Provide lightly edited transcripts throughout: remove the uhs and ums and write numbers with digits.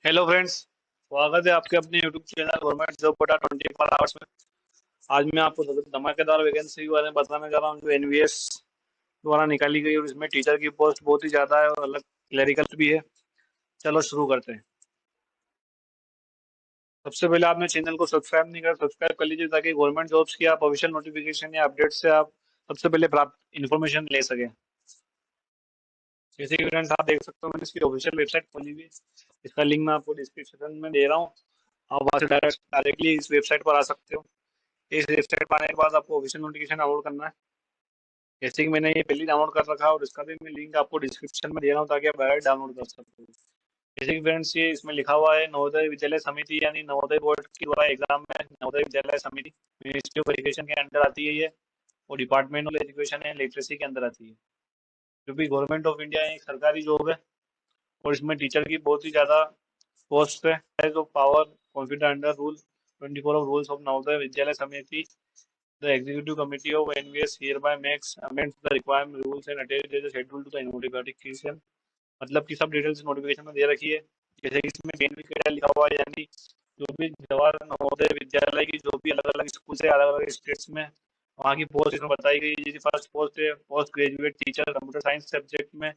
Hello friends. स्वागत है आपके अपने यूट्यूब चैनल गवर्नमेंट जॉब कोटा 24 आवर्स में। आज मैं आपको धमाकेदार वैकेंसी के बारे में बताने जा रहा हूँ जो एनवीएस द्वारा निकाली गई, और इसमें टीचर की पोस्ट बहुत ही ज़्यादा है और अलग क्लरिकल भी है। चलो शुरू करते हैं। सबसे पहले आपने चैनल को सब्सक्राइब नहीं करा, सब्सक्राइब कर लीजिए ताकि गवर्नमेंट जॉब्स की आप ऑफिशियल नोटिफिकेशन या अपडेट से आप सबसे पहले प्राप्त इन्फॉर्मेशन ले सकें। जैसे कि फ्रेंड्स आप देख सकते हो, मैंने इसकी ऑफिशियल वेबसाइट खोली हुई है। इसका लिंक मैं आपको डिस्क्रिप्शन में दे रहा हूँ। आप वहाँ से डायरेक्टली इस वेबसाइट पर आ सकते हो। इस वेबसाइट पर आने के बाद आपको ऑफिशियल नोटिफिकेशन डाउनलोड करना है। जैसे कि मैंने ये पहले डाउनलोड कर रखा है और इसका भी मैं लिंक आपको डिस्क्रिप्शन में दे रहा हूँ ताकि आप डायरेक्ट डाउनलोड कर सकते हो। जैसे कि फ्रेंड्स ये इसमें लिखा हुआ है नवोदय विद्यालय समिति यानी नवोदय बोर्ड के द्वारा एग्जाम में नवोदय विद्यालय समिति मिनिस्ट्री ऑफ एजुकेशन के अंदर आती है ये, और department of education and literacy के अंदर आती है। जो भी गवर्नमेंट ऑफ इंडिया है, एक सरकारी जॉब है, और इसमें टीचर की बहुत ही ज़्यादा पोस्ट है। जो power confident under rule 24 of rules of Navodaya Vidyalaya समिति, the executive committee of NVS hereby makes amends the requirement rules and attaches the schedule to the notification। मतलब कि सब डिटेल्स नोटिफिकेशन में दे रखी है। जैसे कि इसमें जेएनवी कैडर लिखा हुआ है, यानी जो भी जवाहर नवोदय विद्यालय की जो भी अलग अलग स्कूल से अलग अलग स्टेट्स में वहाँ की पोस्ट इसमें बताई गई है। जैसे फर्स्ट पोस्ट है post graduate teacher computer science subject में।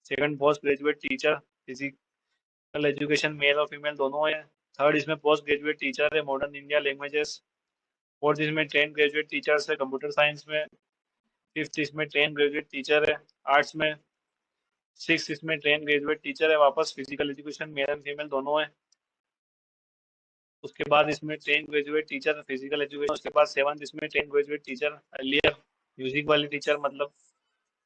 Second post graduate teacher physical education male और फीमेल दोनों है। थर्ड इसमें पोस्ट ग्रेजुएट टीचर है मॉडर्न इंडिया लैंग्वेजेस। फोर्थ इसमें 10 ग्रेजुएट टीचर्स है कंप्यूटर साइंस में। फिफ्थ इसमें 10 ग्रेजुएट टीचर है आर्ट्स में। सिक्स इसमें 10 ग्रेजुएट टीचर है वापस physical education male and female दोनों है। उसके बाद इसमें 10 ग्रेजुएट टीचर फिजिकल एजुकेशन। उसके बाद सेवंथ इसमें 10 ग्रेजुएट टीचर अर्लियर म्यूजिक वाली टीचर मतलब।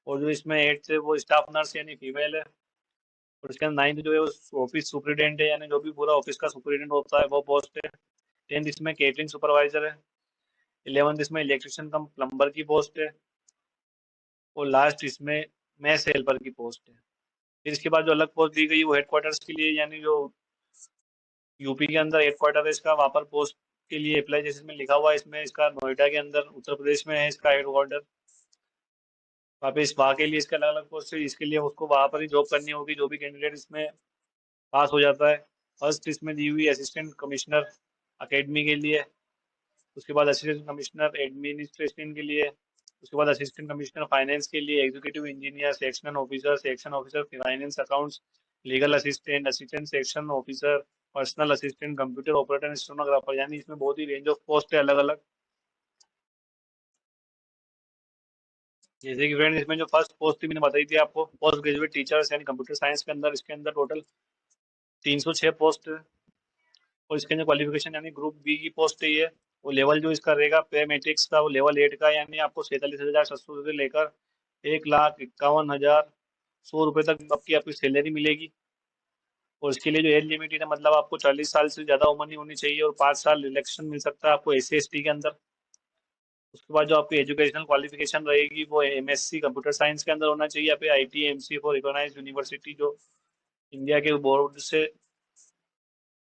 और जो इसमें एट्थ है वो स्टाफ नर्स यानी फीमेल है। और उसके अंदर नाइन्थ जो है वो ऑफिस सुपरिटेंडेंट है, यानी जो भी पूरा ऑफिस का सुपरिटेंडेंट होता है वो पोस्ट है। टेंथ इसमें केटरिंग सुपरवाइजर है। 11th इसमें इलेक्ट्रिशियन कम प्लम्बर की पोस्ट है। और लास्ट इसमें मैथ हेल्पर की पोस्ट है। फिर इसके बाद जो अलग पोस्ट दी गई वो हेडक्वार्टर्स के लिए, यानी जो यूपी के अंदर हेडक्वार्टर है इसका, वहाँ पर पोस्ट के लिए अप्लाई। जैसे इसमें लिखा हुआ है, इसमें इसका नोएडा के अंदर उत्तर प्रदेश में है इसका हेडक्वार्टर। वहाँ पे इस वहाँ के लिए इसका अलग अलग पोस्ट है, इसके लिए उसको वहाँ पर ही जॉब करनी होगी जो भी कैंडिडेट इसमें पास हो जाता है। फर्स्ट इसमें दी हुई असिस्टेंट कमिश्नर अकेडमी के लिए। उसके बाद असिस्टेंट कमिश्नर एडमिनिस्ट्रेशन के लिए। उसके बाद असिस्टेंट कमिश्नर फाइनेंस के लिए, executive engineer, section officer finance accounts, legal assistant, assistant section officer, personal assistant, computer operator, stenographer, यानी इसमें बहुत ही रेंज ऑफ पोस्ट है अलग अलग। जैसे कि फ्रेंड इसमें जो फर्स्ट पोस्ट थी मैंने बताई थी आपको पोस्ट ग्रेजुएट टीचर्स यानी कंप्यूटर साइंस के अंदर, इसके अंदर टोटल 306 पोस्ट है। और इसके अंदर क्वालिफिकेशन यानी ग्रुप बी की पोस्ट है ये। वो लेवल जो इसका रहेगा पे मैट्रिक्स का वो लेवल 8 का, यानी आपको 47,700 से लेकर 1,51,100 रुपये तक आपकी आपकी सैलरी मिलेगी। और इसके लिए जो एज लिमिट है मतलब आपको 40 साल से ज़्यादा उम्र नहीं होनी चाहिए, और 5 साल रिलैक्सेशन मिल सकता है आपको SC ST के अंदर। उसके बाद जो आपकी एजुकेशनल क्वालिफिकेशन रहेगी वो MSc कंप्यूटर साइंस के अंदर होना चाहिए, या फिर IIT MC for recognised university जो इंडिया के बोर्ड से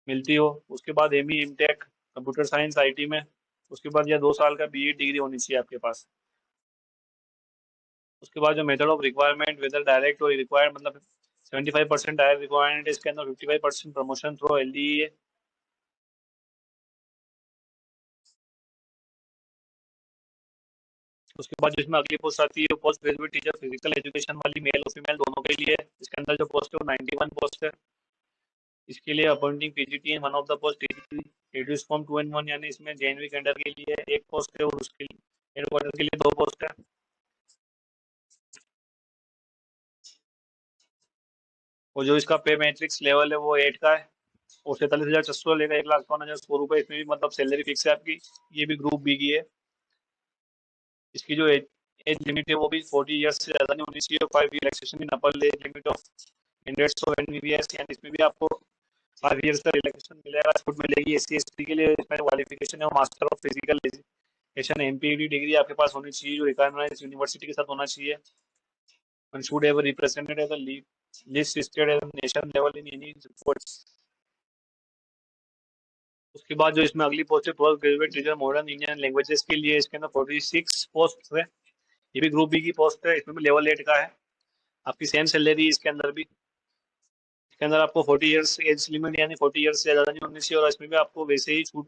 मिलती हो। उसके बाद ME M Tech computer science IT में। उसके बाद या 2 साल का BEd डिग्री होनी चाहिए आपके पास। उसके बाद जो method of requirement whether direct और रिक्वायर्ड मतलब 75% डायरेक्ट रिक्वायरमेंट है इसके अंदर, 55% प्रमोशन थ्रू LDE है। उसके बाद जिसमें अगली पोस्ट आती है post graduate teacher physical education वाली, मेल और फीमेल दोनों के लिए। इसके अंदर जो पोस्ट है वो 91 पोस्ट है। इसके लिए appointing PGT one of the post TGT reduce from 2 and 1, यानी इसमें जेएनवी कैडर के लिए एक पोस्ट है और उसके हेडक्वार्टर के लिए 2 पोस्ट है। और जो इसका पे मैट्रिक्स लेवल है वो 8 का है। और 47,600 लेकर 1,51,100 रुपये, इसमें भी मतलब सैलरी फिक्स है आपकी। ये भी ग्रुप बी की है। इसकी जो एज लिमिट है वो भी 40 ईयर्स से ज़्यादा नहीं होनी चाहिए। 5 year relaxation in upper age limit of candidates of NVBS, यानी इसमें भी आपको 5 ईयर्स का रिलैक्सेशन मिलेगा, छूट मिलेगी। SC ST के लिए इसमें क्वालिफिकेशन है master of physical education MPED degree आपके पास होनी चाहिए जो रिकॉग्नाइज्ड यूनिवर्सिटी के साथ होना चाहिए। and should have represented as a list listed as a nation level in any reports। उसके बाद जो इसमें अगली पोस्ट है post graduate teacher modern Indian languages के लिए। इसके अंदर 46 पोस्ट है। ये भी ग्रुप बी की पोस्ट है, इसमें भी लेवल 8 का है। आपकी सेम सैलरी इसके अंदर भी। इसके अंदर आपको 40 इयर्स एज लिमिट यानी 40 इयर्स से ज़्यादा नहीं होनी चाहिए, और इसमें भी आपको वैसे ही छूट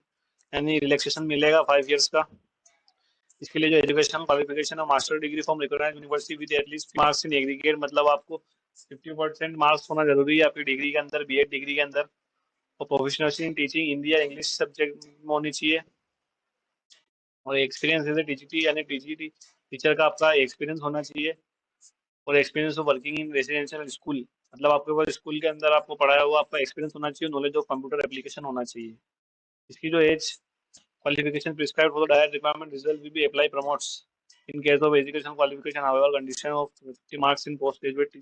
यानी रिलैक्सेशन मिलेगा 5 इयर्स का। इसके लिए जो एजुकेशनल क्वालिफिकेशन है master degree from recognised university with at least marks in aggregate, मतलब आपको 50% मार्क्स होना जरूरी है आपकी डिग्री के अंदर, बीएड डिग्री के अंदर। और प्रोफेशनल इन टीचिंग हिंदी या इंग्लिश सब्जेक्ट में होनी चाहिए। और एक्सपीरियंस जैसे टीजीटी यानी टीजीटी टीचर का आपका एक्सपीरियंस होना चाहिए। और experience of working in residential school, मतलब आपके पास स्कूल के अंदर आपको पढ़ाया हुआ आपका एक्सपीरियंस होना चाहिए। नॉलेज ऑफ कंप्यूटर एप्लीकेशन होना चाहिए। इसकी जो as qualification prescribed for the direct requirement result will be apply promotes in case of education qualification, however condition of 50 marks in post graduate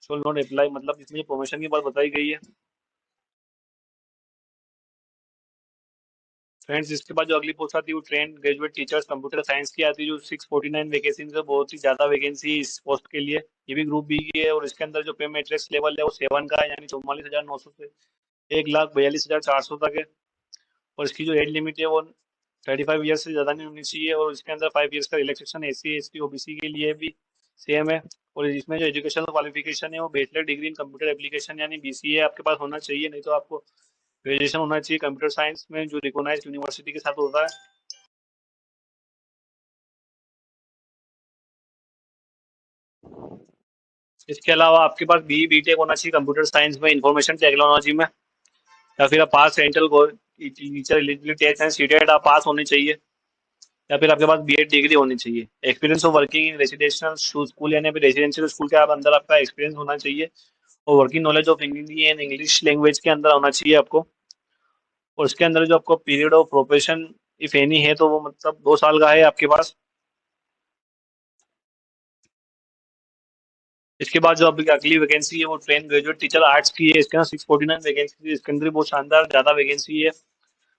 shall not apply, मतलब इसमें promotion की बात बताई गई है। फ्रेंड्स इसके बाद जो अगली पोस्ट आती है वो trained graduate teachers computer science की आती है, जो 649 वैकेंसी है, बहुत ही ज्यादा वैकेंसी है इस पोस्ट के लिए। ये भी ग्रुप बी की है, और इसके अंदर जो पे मैट्रिक्स लेवल है वो 7 का है, यानी 44,900 से 1,42,400 तक है। और इसकी जो एज लिमिट है वो 35 ईयर्स से ज़्यादा नहीं होनी चाहिए, और इसके अंदर 5 ईयर्स का रिलैक्सेशन एससी एसटी ओबीसी के लिए भी सेम है। और इसमें जो एजुकेशनल क्वालिफिकेशन है वो बैचलर डिग्री इन कंप्यूटर एप्लीकेशन यानी बीसीए आपके पास होना चाहिए, नहीं तो आपको ग्रेजुएशन होना चाहिए कंप्यूटर साइंस में जो रिकॉग्नाइज्ड यूनिवर्सिटी के साथ होता है। इसके अलावा आपके पास बी बीटेक होना चाहिए कंप्यूटर साइंस में, इंफॉर्मेशन टेक्नोलॉजी में, या फिर आप pass central teacher eligibility test and CTET आप पास होनी चाहिए, या फिर आपके पास बीएड डिग्री होनी चाहिए। Experience of working in residential school यानी रेसिडेंशियल स्कूल के आप अंदर आपका एक्सपीरियंस होना चाहिए। और working knowledge of Hindi and English language के अंदर होना चाहिए आपको। और उसके अंदर जो आपको period of profession if any है तो वो मतलब 2 साल का है आपके पास। इसके बाद जो अभी अगली वैकेंसी है वो ट्रेन ग्रेजुएट टीचर आर्ट्स की है। इसके अंदर 649 वैकेंसी है, इसके अंदर भी बहुत शानदार ज्यादा वैकेंसी है।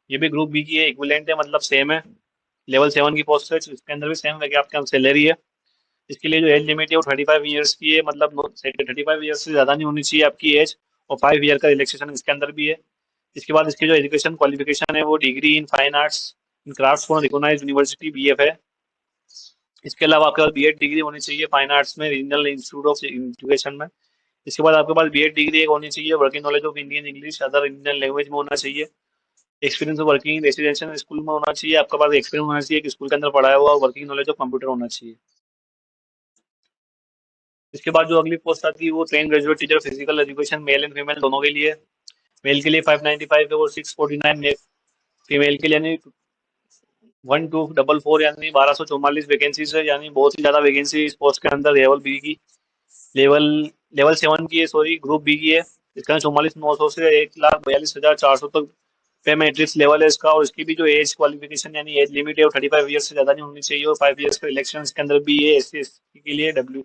ये भी ग्रुप बी की है, इक्विवेलेंट है, मतलब सेम है। लेवल 7 की पोस्ट है, इसके अंदर भी सेम वैके आपका सैलरी है। इसके लिए जो एज लिमिट है वो 35 ईयर्स की है, मतलब 35 ईयर्स से ज़्यादा नहीं होनी चाहिए आपकी एज। और 5 ईयर का रिलैक्सेशन इसके अंदर भी है। इसके बाद इसकी जो एजुकेशन क्वालिफिकेशन है वो degree in fine arts in crafts from recognised university BF है। इसके अलावा आपके पास बीएड डिग्री होनी चाहिए फाइन आर्ट्स में रीजनल इंस्टीट्यूट ऑफ एजुकेशन में। इसके बाद आपके पास बीएड डिग्री एक होनी चाहिए, working knowledge of Indian English other Indian language में होना चाहिए। Experience of working residential school में होना चाहिए, आपके पास एक्सपीरियंस होना चाहिए कि स्कूल के अंदर पढ़ाया हुआ, वर्किंग नॉलेज ऑफ कंप्यूटर होना चाहिए। इसके बाद जो अगली पोस्ट आती है वो train graduate teacher physical education male and female दोनों के लिए। मेल के लिए 595 है और 649 फीमेल के लिए, यानी 1244 यानी 1244 वैकेंसी है, यानी बहुत ही ज्यादा वैकेंसी इस पोस्ट के अंदर लेवल बी की, लेवल लेवल 7 की है, सॉरी ग्रुप बी की है। इसका 44,900 से 1,42,400 तक पे मैट्रिक्स लेवल है इसका। और इसकी भी जो एज क्वालिफिकेशन यानी एज लिमिट है वो 35 ईयर्स से ज्यादा नहीं होनी चाहिए, और 5 ईयर्स का इलेक्शन के अंदर भी है एस सी के लिए, डब्ल्यू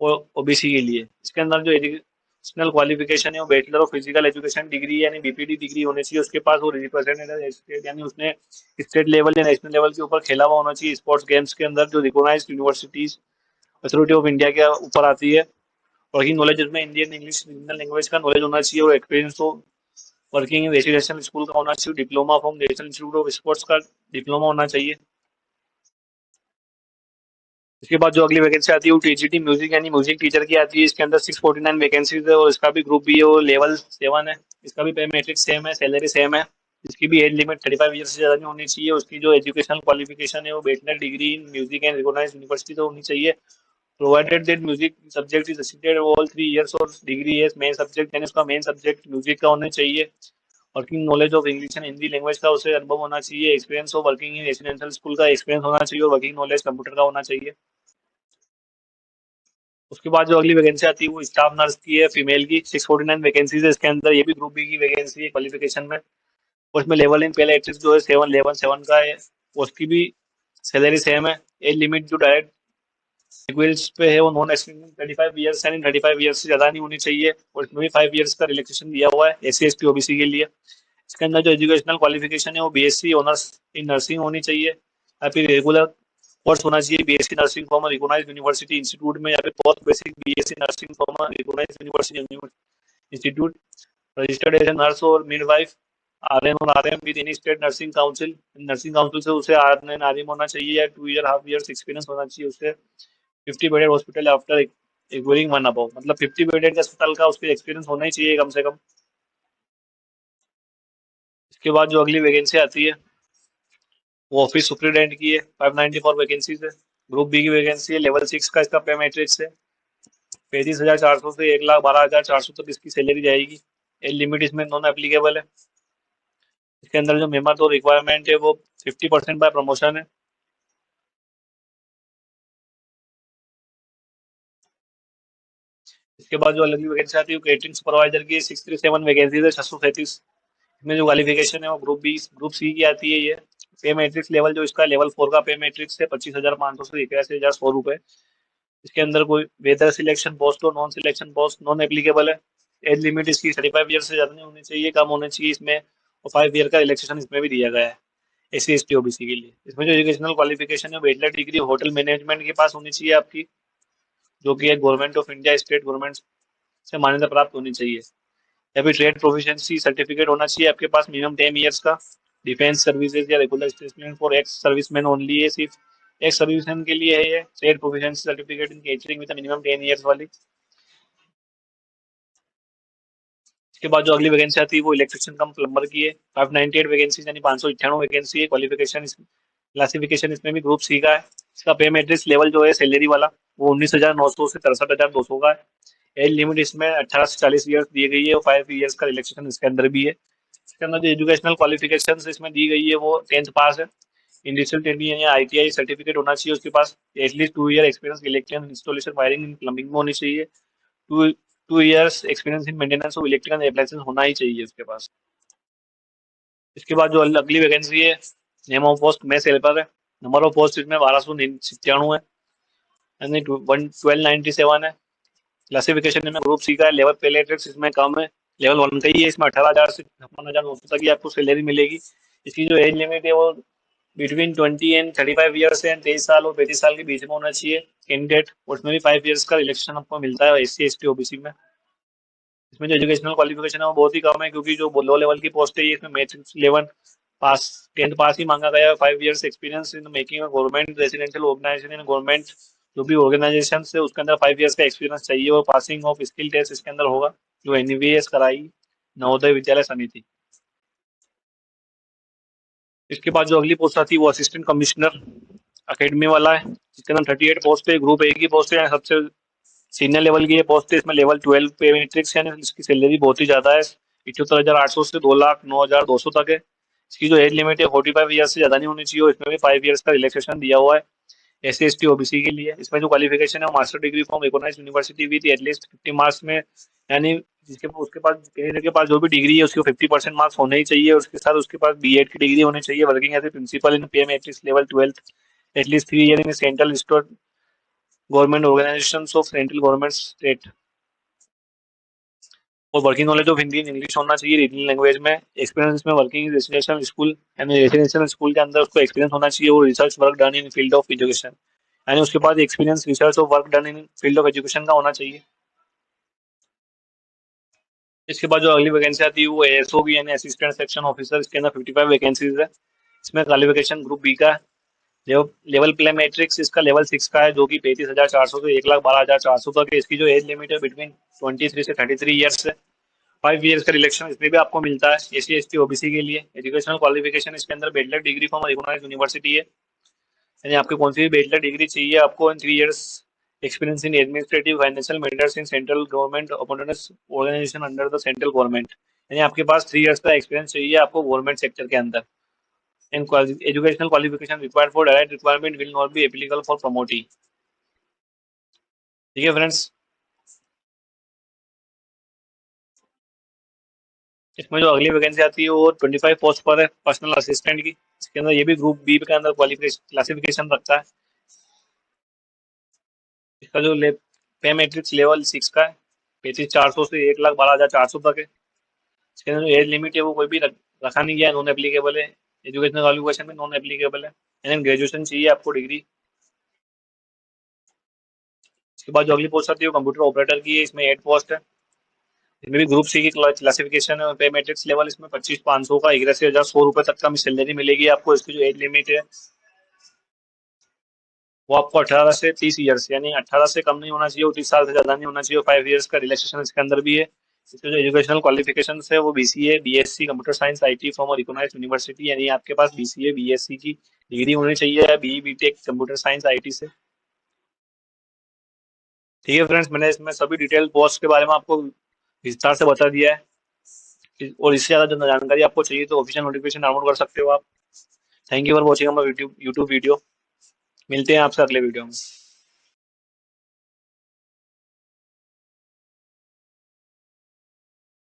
और ओबीसी के लिए। इसके अंदर जो एजुकेशनल क्वालिफिकेशन है वो bachelor of physical education degree यानी बीपीडी डिग्री होनी चाहिए उसके पास। वो रिप्रेजेंटेटिव स्टेट यानी उसने स्टेट लेवल या नेशनल लेवल के ऊपर खेला हुआ होना चाहिए स्पोर्ट्स गेम्स के अंदर, जो recognised universities authority of India के ऊपर आती है। वर्किंग नॉलेज उसमें इंडियन इंग्लिश रीजनल लैंग्वेज का नॉलेज होना चाहिए, और एक्सपीरियंस तो वर्किंग इन रेसिडेंशियल स्कूल का होना चाहिए। Diploma from national institute of sports का डिप्लोमा होना चाहिए। इसके बाद जो अगली वैकेंसी आती है वो टीजीटी म्यूजिक यानी म्यूजिक टीचर की आती है। इसके अंदर 649 वैकेंसीज है, और इसका भी ग्रुप बी है, वो लेवल 7 है। इसका भी पे मैट्रिक सेम है, सैलरी सेम है। इसकी भी एज लिमिट 35 ईयर से ज़्यादा नहीं होनी चाहिए। उसकी जो एजुकेशनल क्वालिफिकेशन है वो bachelor degree in music and recognised university तो होनी चाहिए, provided that music subject is assisted all 3 years, और डिग्री है मेन सब्जेक्ट यानी उसका मेन सब्जेक्ट म्यूजिक का होना चाहिए। Working knowledge of English and Hindi language का उसे अनुभव होना चाहिए। Experience of working in residential school का एक्सपीरियंस होना चाहिए, और वर्किंग नॉलेज कंप्यूटर का होना चाहिए। उसके बाद जो अगली वैकेंसी आती है वो स्टाफ नर्स की है, फीमेल की। 649 वैकेंसीज है इसके अंदर, ये भी ग्रुप बी की वैकेंसी है क्वालिफिकेशन में। उसमें लेवल इन पहले एट्रिक्स जो है 7 का है, उसकी भी सैलरी सेम है। एज लिमिट जो डायरेक्ट इक्वल्स पे है वो नॉन एक्सटेंडिंग 35 ईयर्स यानी 35 ईयर्स से ज़्यादा नहीं होनी चाहिए, और इसमें भी 5 ईयर्स का रिलैक्सेशन दिया हुआ है S C S T OBC के लिए। इसके अंदर जो एजुकेशनल क्वालिफिकेशन है वो बीएससी ऑनर्स इन नर्सिंग होनी चाहिए, या फिर रेगुलर कोर्स होना चाहिए BSc nursing from recognised university institute में, या फिर post basic BSc nursing from recognised university institute, registered as a nurse और मिडवाइफ, आरएन और RM with any state nursing council से उसे आरएन आरएम होना चाहिए, या 2 ईयर हाफ ईयर्स एक्सपीरियंस होना चाहिए उसे। 50 bedded hospital after equalling one above, मतलब 50 बेडेड के अस्पताल का उसके एक्सपीरियंस होना ही चाहिए कम से कम। इसके बाद जो अगली वैकेंसी आती है वो ऑफिस सुपरिटेंडेंट की है, 594 वैकेंसी है। ग्रुप बी की वैकेंसी है, लेवल 6 का इसका पे मैट्रिक्स है। 35,400 से 1,12,400 तक इसकी सैलरी जाएगी। एज लिमिट इसमें नॉन एप्लीकेबल है। इसके अंदर जो मेमर तो रिक्वायरमेंट है वो 50% बाय प्रमोशन है। इसके बाद जो अलग वैकेंसी आती है वो केटरिंग सुपरवाइजर की 637 वैकेंसी है, 637। इसमें जो क्वालिफिकेशन है वो ग्रुप सी की आती है ये। पे मैट्रिक्स लेवल जो इसका लेवल 4 का पे मैट्रिक्स है 25,500 से 81,100 रुपए। इसके अंदर कोई वेदर सिलेक्शन पोस्ट और non selection post non applicable है। एज लिमिट इसकी 35 ईयर से ज्यादा नहीं होनी चाहिए, कम होनी चाहिए इसमें, और 5 ईयर का रिलैक्सेशन इसमें भी दिया गया है एस सी ओबीसी के लिए। इसमें जो एजुकेशनल क्वालिफिकेशन है बैचलर डिग्री होटल मैनेजमेंट के पास होनी चाहिए आपकी, जो कि एक government of India state government से मान्यता प्राप्त होनी चाहिए। या फिर ट्रेड प्रोफिशिएंसी सर्टिफिकेट होना चाहिए आपके पास मिनिमम 10 ईयर्स का। डिफेंस सर्विसेज या regular statement for ex serviceman only है, सिर्फ एक्स सर्विसमैन के लिए है ये trade proficiency certificate in catering with minimum 10 years वाली। इसके बाद जो अगली वैकेंसी आती है वो इलेक्ट्रिशियन कम प्लम्बर की है, 598 वैकेंसी यानी 598 वैकेंसी है। क्वालिफिकेशन क्लासिफिकेशन इसमें भी ग्रुप सी का है। इसका पे मैट्रिक्स लेवल जो है सैलरी वाला वो 19,900 से 63,200 का है। एज लिमिट इसमें 18 से 40 ईयर्स दी गई है और 5 ईयर्स का रिलैक्सेशन इसके अंदर भी है। इसके अंदर जो एजुकेशनल क्वालिफिकेशन इसमें दी गई है वो 10th पास है। इंडस्ट्रियल ट्रेनिंग या आईटीआई सर्टिफिकेट होना चाहिए उसके पास। At least 2 year experience electrical installation wiring in plumbing में होनी चाहिए। Two 2 years experience in maintenance of electrical appliances होना ही चाहिए उसके पास। इसके बाद जो अगली वैकेंसी है नेम ऑफ पोस्ट में हेल्पर है। नंबर ऑफ पोस्ट इसमें 1297 है यानी 1297 है। क्लासिफिकेशन में ग्रुप सी का है। लेवल पे लेटर्स इसमें कम है, लेवल 1 का ही है। इसमें 18,000 से 56,900 तक ही आपको सैलरी मिलेगी। इसकी जो एज लिमिट है वो बिटवीन 20 एंड 35 ईयर्स है, 23 साल और 35 साल के बीच में होना चाहिए कैंडिडेट। उसमें भी 5 ईयर्स का रिलैक्सेशन आपको मिलता है S C S T OBC में। इसमें जो एजुकेशनल क्वालिफिकेशन है वो बहुत ही कम है, क्योंकि जो लो लेवल की पोस्ट है ये इसमें मैट्रिक्स 11 पास 10th पास ही मांगा गया है। 5 years experience in making government residential organisation in government, जो भी ऑर्गेनाइजेशन है उसके अंदर 5 ईयर्स का एक्सपीरियंस चाहिए और पासिंग ऑफ स्किल टेस्ट इसके अंदर होगा, जो एनवीएस कराई नवोदय विद्यालय समिति। इसके बाद जो अगली पोस्ट आती है वो असिस्टेंट कमिश्नर अकेडमी वाला है, जिसके अंदर 38 पोस्ट है। ग्रुप ए की पोस्ट है, सबसे सीनियर लेवल की ये पोस्ट है। इसमें लेवल 12 पे मैट्रिक्स यानी इसकी सैलरी बहुत ही ज्यादा है, 75,800 से 2,09,200 तक है। इसकी जो एज लिमिट है 45 ईयर्स से ज्यादा नहीं होनी चाहिए और इसमें भी 5 ईयर्स का रिलैक्सेशन दिया हुआ है S C S T OBC के लिए। इसमें जो क्वालिफिकेशन है वो master degree from recognised university with at least 50 marks में, यानी जिसके उसके पास कैंडिडेट के पास जो भी डिग्री है उसको 50% मार्क्स होने ही चाहिए। उसके साथ उसके पास बीएड की डिग्री होनी चाहिए। Working as a principal in PM at least level 12 at least 3 year in central state government organisation of central government state, और working knowledge of Hindi English होना चाहिए रीजनल लैंग्वेज में। एक्सपीरियंस में वर्किंग रेजिडेंशियल स्कूल यानी residential school के अंदर उसको experience होना चाहिए और research work done in field of education, यानी उसके पास एक्सपीरियंस रिसर्च और work done in field of education का होना चाहिए। इसके बाद जो अगली वैकेंसी आती है वो एएसओ की यानी असिस्टेंट सेक्शन ऑफिसर। इसके अंदर 55 वैकेंसीज है। इसमें क्वालिफिकेशन ग्रुप बी का है। लेवल प्ले मैट्रिक्स इसका लेवल 6 का है, जो कि 35,400 से 1,12,400 तक है। इसकी जो एज लिमिट है बिटवीन 23 से 33 ईयर्स है। 5 ईयर्स का रिलेक्शन इसमें भी आपको मिलता है S C S T OBC के लिए। एजुकेशनल क्वालिफिकेशन इसके अंदर bachelor degree from recognised university है, यानी आपको कौन सी भी बैचलर डिग्री चाहिए आपको, in 3 years experience in administrative financial matters in central government autonomous organisation under the central government, यानी आपके पास 3 ईयर्स का एक्सपीरियंस चाहिए आपको गवर्नमेंट सेक्टर के अंदर। And educational qualification required for direct requirement will not be applicable for promotee. ठीक है friends. इसमें जो अगली वैकेंसी आती है वो 25 पोस्ट पर है पर्सनल असिस्टेंट की। इसके अंदर ये भी ग्रुप बी के अंदर क्वालिफिकेशन क्लासिफिकेशन रखता है। इसका जो पे मैट्रिक्स लेवल 6 का है, 35,400 से 1,12,400 तक है। इसके अंदर जो एज लिमिट है वो कोई भी रखा नहीं गया है, नॉन एप्लीकेबल है। एजुकेशनल क्वालिफिकेशन भी नॉन एप्लीकेबल है, यानी ग्रेजुएशन चाहिए आपको डिग्री। इसके बाद जो अगली पोस्ट आती है वो कंप्यूटर ऑपरेटर की है। इसमें 8 पोस्ट है। इसमें भी ग्रुप सी की क्लासिफिकेशन है। पे मैट्रिक्स लेवल इसमें 25,500 का 81,100 रुपए तक का सैलरी मिलेगी आपको। इसकी जो एज लिमिट है वो आपको 18 से 30 ईयर्स, यानी 18 से कम नहीं होना चाहिए, और 30 साल से ज्यादा नहीं होना चाहिए, 5 ईयर्स का रिलैक्सेशन इसके अंदर भी है। इसके जो एजुकेशनल क्वालिफिकेशन है वो BCA, BSc computer science IT from recognised university, यानी आपके पास बीसीए बीएससी की डिग्री होनी चाहिए, या BE BTech computer science IT से। ठीक है फ्रेंड्स, मैंने इसमें सभी डिटेल पोस्ट के बारे में आपको विस्तार से बता दिया है। और इससे ज्यादा जो जानकारी आपको चाहिए तो ऑफिशियल नोटिफिकेशन डाउनलोड कर सकते हो आप। थैंक यू फॉर वॉचिंग हमारा यूट्यूब वीडियो। मिलते हैं आपसे अगले वीडियो में।